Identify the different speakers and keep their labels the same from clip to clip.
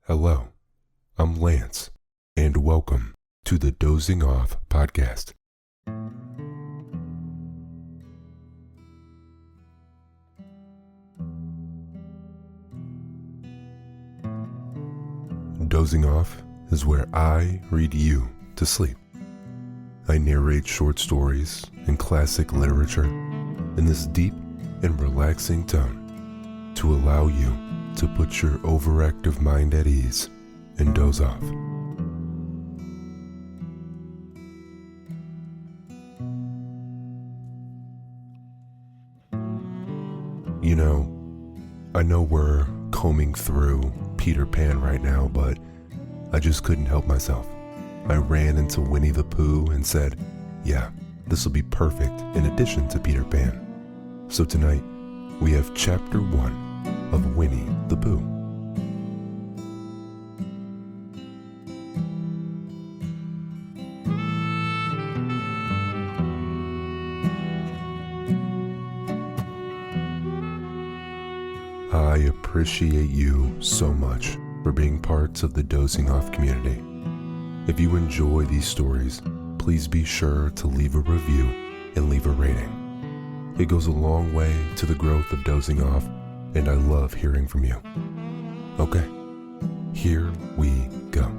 Speaker 1: Hello, I'm Lance, and welcome to the Dozing Off podcast. Dozing Off is where I read you to sleep. I narrate short stories and classic literature in this deep and relaxing tone to allow you to put your overactive mind at ease and doze off. You know, I know we're combing through Peter Pan right now, but I just couldn't help myself. I ran into Winnie the Pooh and said, yeah, this will be perfect in addition to Peter Pan. So tonight, we have chapter 1 of Winnie the Pooh. I appreciate you so much for being parts of the Dozing Off community. If you enjoy these stories, please be sure to leave a review and leave a rating. It goes a long way to the growth of Dozing Off, and I love hearing from you. Okay, here we go.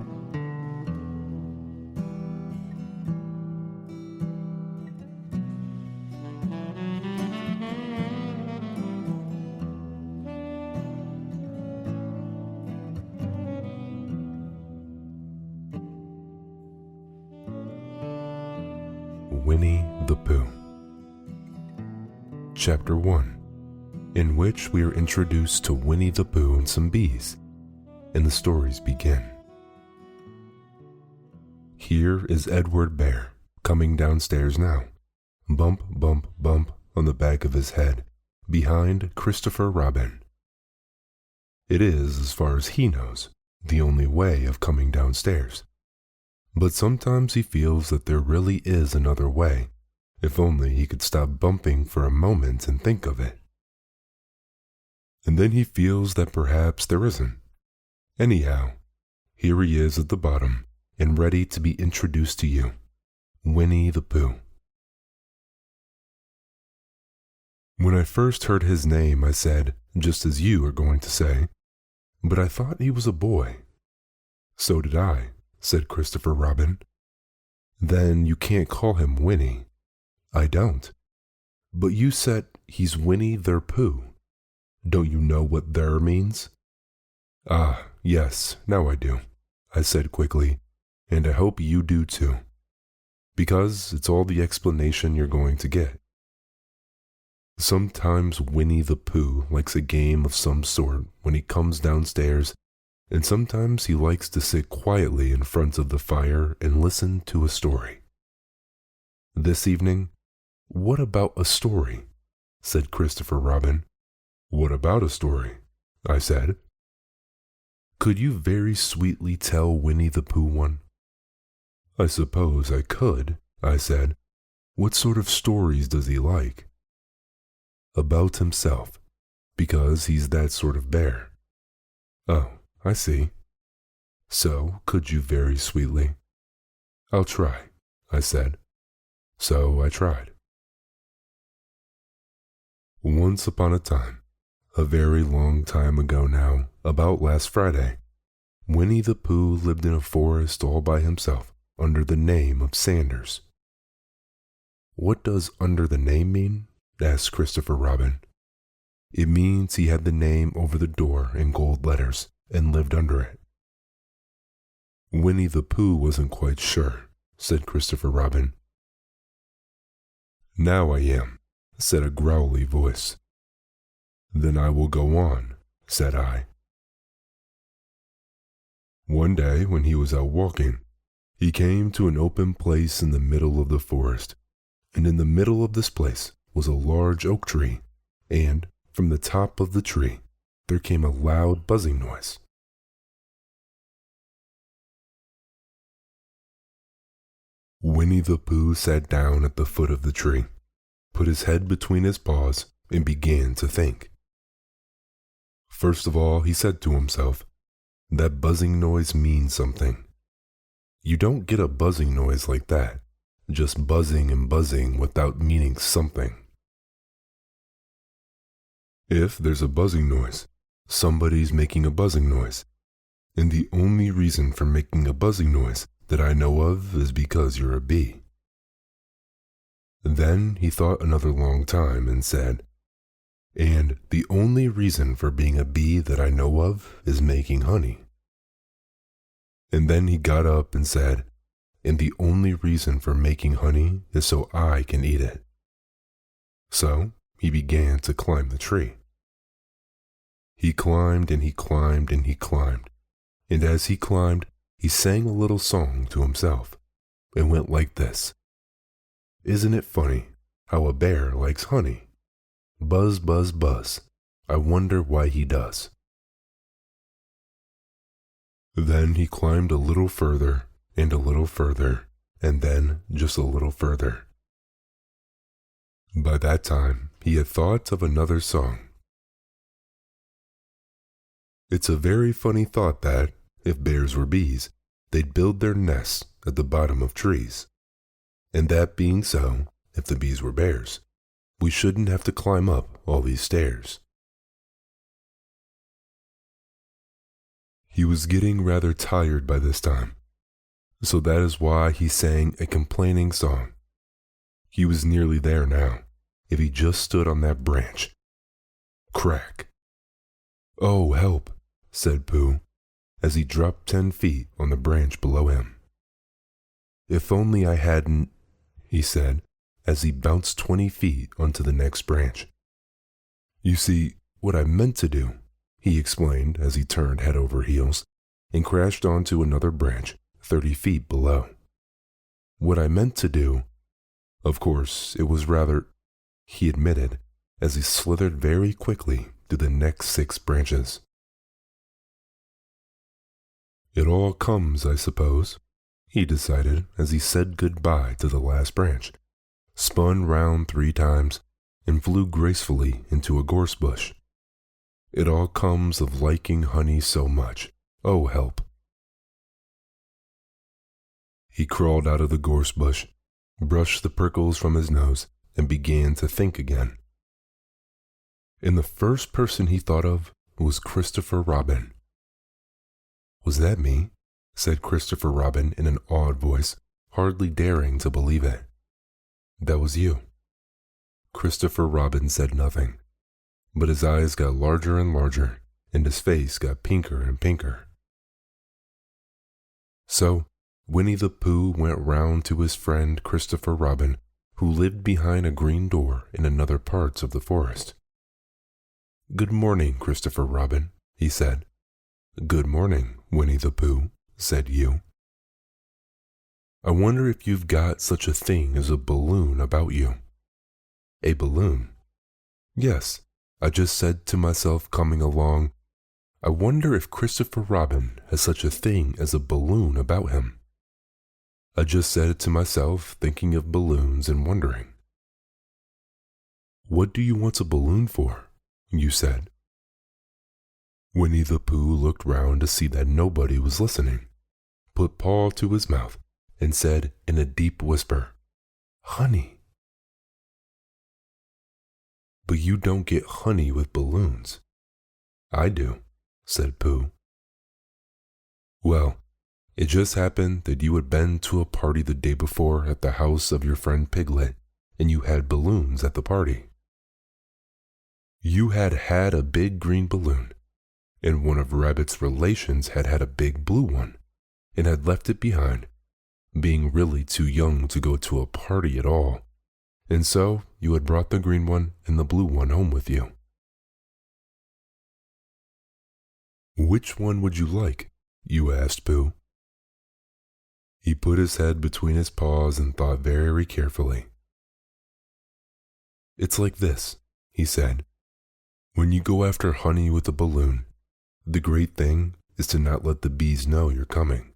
Speaker 1: Winnie the Pooh. Chapter 1, in which we are introduced to Winnie the Pooh and some bees, and the stories begin. Here is Edward Bear coming downstairs now, bump, bump, bump on the back of his head, behind Christopher Robin. It is, as far as he knows, the only way of coming downstairs. But sometimes he feels that there really is another way, if only he could stop bumping for a moment and think of it. And then he feels that perhaps there isn't. Anyhow, here he is at the bottom and ready to be introduced to you, Winnie the Pooh. When I first heard his name, I said, just as you are going to say, but I thought he was a boy. So did I, said Christopher Robin. Then you can't call him Winnie. I don't. But you said he's Winnie the Pooh. Don't you know what "there" means? Ah, yes, now I do, I said quickly, and I hope you do too, because it's all the explanation you're going to get. Sometimes Winnie the Pooh likes a game of some sort when he comes downstairs, and sometimes he likes to sit quietly in front of the fire and listen to a story. This evening, what about a story? Said Christopher Robin. What about a story? I said. Could you very sweetly tell Winnie the Pooh one? I suppose I could, I said. What sort of stories does he like? About himself, because he's that sort of bear. Oh, I see. So, could you very sweetly? I'll try, I said. So I tried. Once upon a time, a very long time ago now, about last Friday, Winnie the Pooh lived in a forest all by himself under the name of Sanders. What does under the name mean? Asked Christopher Robin. It means he had the name over the door in gold letters and lived under it. Winnie the Pooh wasn't quite sure, said Christopher Robin. Now I am, said a growly voice. Then I will go on, said I. One day when he was out walking, he came to an open place in the middle of the forest, and in the middle of this place was a large oak tree, and from the top of the tree there came a loud buzzing noise. Winnie the Pooh sat down at the foot of the tree, put his head between his paws, and began to think. First of all, he said to himself, That buzzing noise means something. You don't get a buzzing noise like that, just buzzing and buzzing without meaning something. If there's a buzzing noise, somebody's making a buzzing noise. And the only reason for making a buzzing noise that I know of is because you're a bee. Then he thought another long time and said, and the only reason for being a bee that I know of is making honey. And then he got up and said, and the only reason for making honey is so I can eat it. So he began to climb the tree. He climbed and he climbed and he climbed, and as he climbed, he sang a little song to himself. It went like this. Isn't it funny how a bear likes honey? Buzz, buzz, buzz. I wonder why he does. Then he climbed a little further and a little further, and then just a little further. By that time, he had thought of another song. It's a very funny thought that, if bears were bees, they'd build their nests at the bottom of trees. And that being so, if the bees were bears, we shouldn't have to climb up all these stairs. He was getting rather tired by this time, so that is why he sang a complaining song. He was nearly there now, if he just stood on that branch. Crack! Oh, help! Said Pooh, as he dropped 10 feet on the branch below him. If only I hadn't, he said, as he bounced 20 feet onto the next branch. You see, what I meant to do, he explained as he turned head over heels and crashed onto another branch 30 feet below. What I meant to do, of course, it was rather, he admitted, as he slithered very quickly through the next 6 branches. It all comes, I suppose, he decided as he said goodbye to the last branch, spun round 3 times, and flew gracefully into a gorse bush. It all comes of liking honey so much. Oh, help! He crawled out of the gorse bush, brushed the prickles from his nose, and began to think again. And the first person he thought of was Christopher Robin. Was that me? Said Christopher Robin in an awed voice, hardly daring to believe it. That was you. Christopher Robin said nothing, but his eyes got larger and larger, and his face got pinker and pinker. So, Winnie the Pooh went round to his friend Christopher Robin, who lived behind a green door in another part of the forest. Good morning, Christopher Robin, he said. Good morning, Winnie the Pooh, said you. I wonder if you've got such a thing as a balloon about you. A balloon? Yes, I just said to myself coming along, I wonder if Christopher Robin has such a thing as a balloon about him. I just said it to myself thinking of balloons and wondering. What do you want a balloon for? You said. Winnie the Pooh looked round to see that nobody was listening, put paw to his mouth, and said in a deep whisper, Honey. But you don't get honey with balloons. I do, said Pooh. Well, it just happened that you had been to a party the day before at the house of your friend Piglet, and you had balloons at the party. You had had a big green balloon, and one of Rabbit's relations had had a big blue one, and had left it behind, being really too young to go to a party at all, and so you had brought the green one and the blue one home with you. Which one would you like? You asked Pooh. He put his head between his paws and thought very carefully. It's like this, he said. When you go after honey with a balloon, the great thing is to not let the bees know you're coming.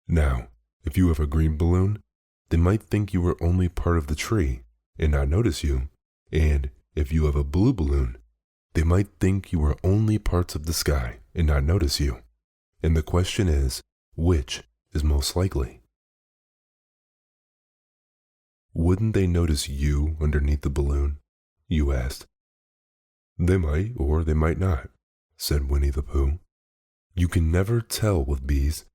Speaker 1: Now, if you have a green balloon, they might think you were only part of the tree and not notice you, and if you have a blue balloon, they might think you were only parts of the sky and not notice you. And the question is, which is most likely? Wouldn't they notice you underneath the balloon? You asked. They might or they might not, said Winnie the Pooh. You can never tell with bees.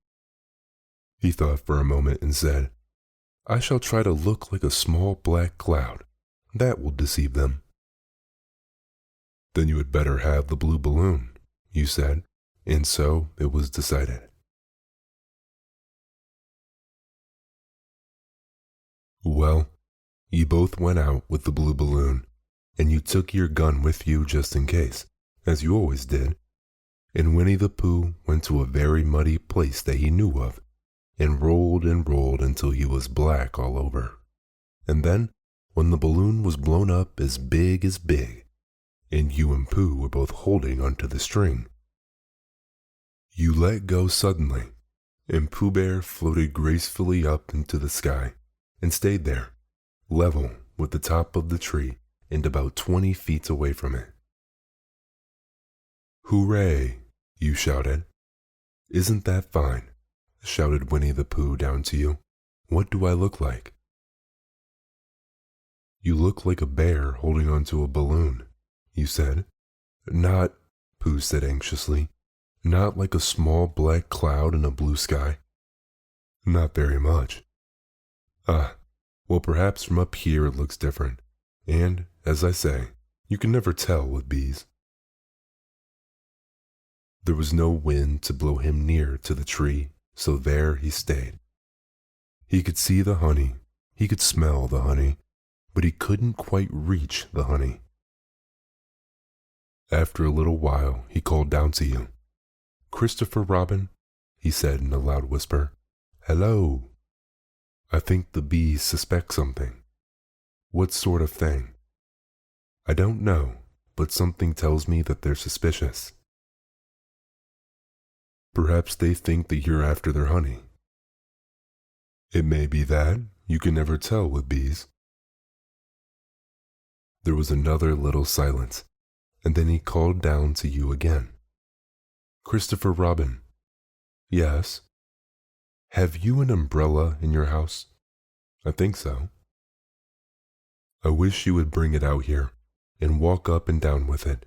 Speaker 1: He thought for a moment and said, I shall try to look like a small black cloud. That will deceive them. Then you had better have the blue balloon, you said, and so it was decided. Well, you both went out with the blue balloon, and you took your gun with you just in case, as you always did. And Winnie the Pooh went to a very muddy place that he knew of, and rolled until he was black all over. And then, when the balloon was blown up as big, and you and Pooh were both holding onto the string, you let go suddenly, and Pooh Bear floated gracefully up into the sky and stayed there, level with the top of the tree and about 20 feet away from it. Hooray! You shouted. Isn't that fine? Shouted Winnie the Pooh down to you. What do I look like? You look like a bear holding onto a balloon, you said. Not, Pooh said anxiously, not like a small black cloud in a blue sky. Not very much. Well, perhaps from up here it looks different, and, as I say, you can never tell with bees. There was no wind to blow him near to the tree, so there he stayed. He could see the honey, he could smell the honey, but he couldn't quite reach the honey. After a little while, he called down to you. Christopher Robin, he said in a loud whisper. Hello. I think the bees suspect something. What sort of thing? I don't know, but something tells me that they're suspicious. Perhaps they think that you're after their honey. It may be that. You can never tell with bees. There was another little silence, and then he called down to you again. Christopher Robin. Yes. Have you an umbrella in your house? I think so. I wish you would bring it out here and walk up and down with it,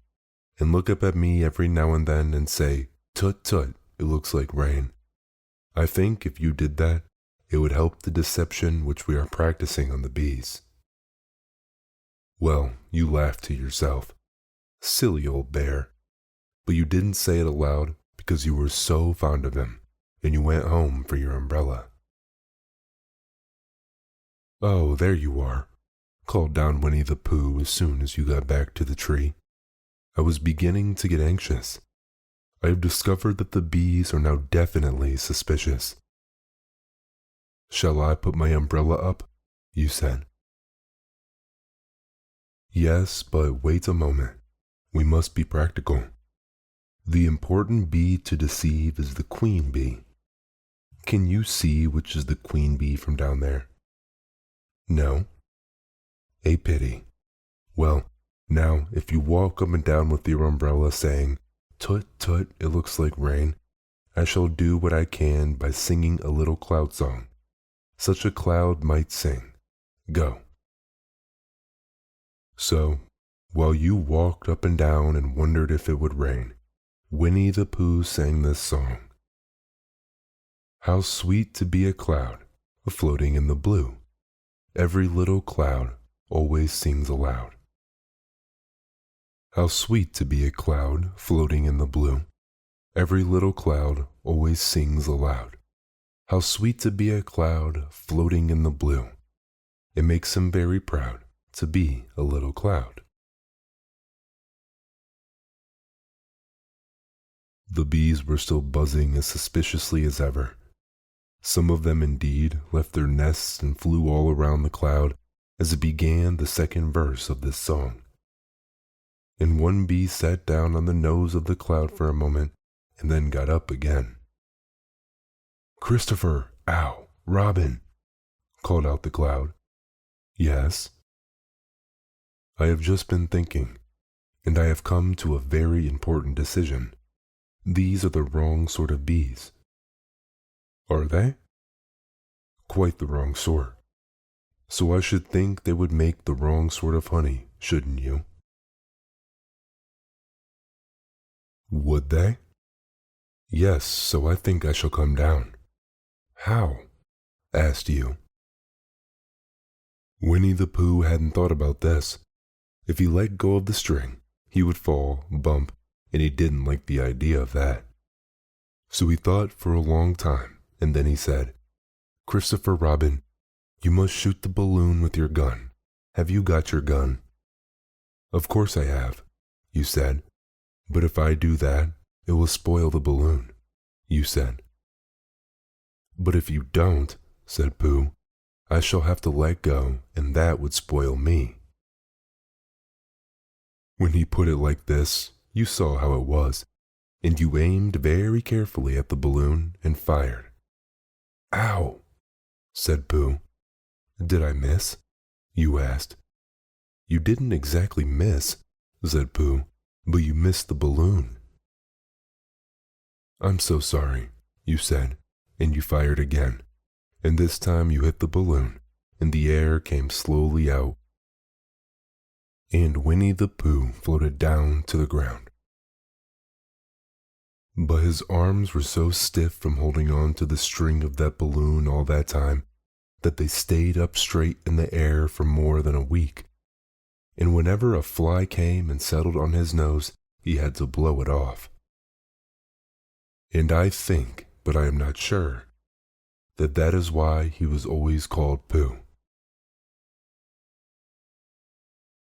Speaker 1: and look up at me every now and then and say, Tut tut, it looks like rain. I think if you did that, it would help the deception which we are practicing on the bees. Well, you laughed to yourself. Silly old bear. But you didn't say it aloud because you were so fond of him, and you went home for your umbrella. Oh, there you are, called down Winnie the Pooh as soon as you got back to the tree. I was beginning to get anxious. I have discovered that the bees are now definitely suspicious. Shall I put my umbrella up? You said. Yes, but wait a moment. We must be practical. The important bee to deceive is the queen bee. Can you see which is the queen bee from down there? No? A pity. Well, now if you walk up and down with your umbrella saying, Tut tut, it looks like rain, I shall do what I can by singing a little cloud song. Such a cloud might sing. Go. So, while you walked up and down and wondered if it would rain, Winnie the Pooh sang this song. How sweet to be a cloud, floating in the blue. Every little cloud always sings aloud. How sweet to be a cloud, floating in the blue. Every little cloud always sings aloud. How sweet to be a cloud, floating in the blue. It makes him very proud to be a little cloud. The bees were still buzzing as suspiciously as ever. Some of them indeed left their nests and flew all around the cloud as it began the second verse of this song. And one bee sat down on the nose of the cloud for a moment and then got up again. Christopher, ow, Robin, called out the cloud. Yes? I have just been thinking, and I have come to a very important decision. These are the wrong sort of bees. Are they? Quite the wrong sort. So I should think they would make the wrong sort of honey, shouldn't you? Would they? Yes, so I think I shall come down. How? Asked you. Winnie the Pooh hadn't thought about this. If he let go of the string, he would fall, bump, and he didn't like the idea of that. So he thought for a long time, and then he said, "Christopher Robin, you must shoot the balloon with your gun. Have you got your gun?" "Of course I have," you said. "But if I do that, it will spoil the balloon," you said. "But if you don't," said Pooh, "I shall have to let go, and that would spoil me." When he put it like this, you saw how it was, and you aimed very carefully at the balloon and fired. "Ow!" said Pooh. "Did I miss?" you asked. "You didn't exactly miss," said Pooh, "but you missed the balloon." "I'm so sorry," you said, and you fired again, and this time you hit the balloon, and the air came slowly out. And Winnie the Pooh floated down to the ground. But his arms were so stiff from holding on to the string of that balloon all that time that they stayed up straight in the air for more than a week. And whenever a fly came and settled on his nose, he had to blow it off. And I think, but I am not sure, that is why he was always called Pooh.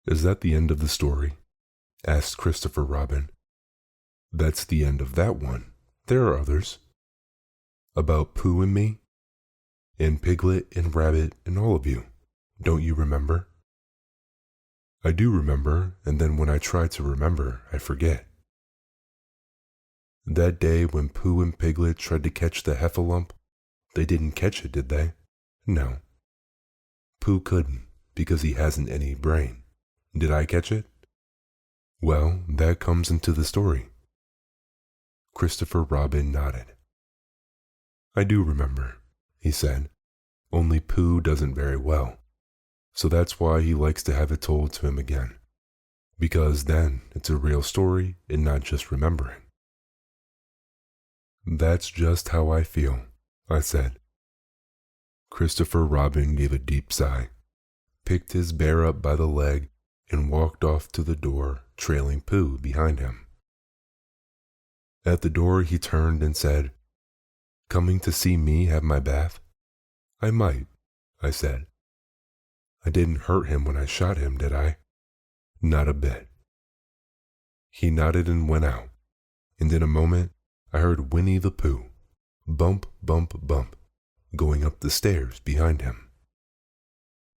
Speaker 1: "Is that the end of the story?" asked Christopher Robin. "That's the end of that one. There are others. About Pooh and me, and Piglet and Rabbit and all of you. Don't you remember?" "I do remember, and then when I try to remember, I forget." "That day when Pooh and Piglet tried to catch the heffalump, they didn't catch it, did they?" "No. Pooh couldn't, because he hasn't any brain. Did I catch it?" "Well, that comes into the story." Christopher Robin nodded. "I do remember," he said, "only Pooh doesn't very well, so that's why he likes to have it told to him again, because then it's a real story and not just remembering." "That's just how I feel," I said. Christopher Robin gave a deep sigh, picked his bear up by the leg, and walked off to the door, trailing Pooh behind him. At the door he turned and said, "Coming to see me have my bath?" "I might," I said. "I didn't hurt him when I shot him, did I?" "Not a bit." He nodded and went out, and in a moment I heard Winnie the Pooh, bump, bump, bump, going up the stairs behind him.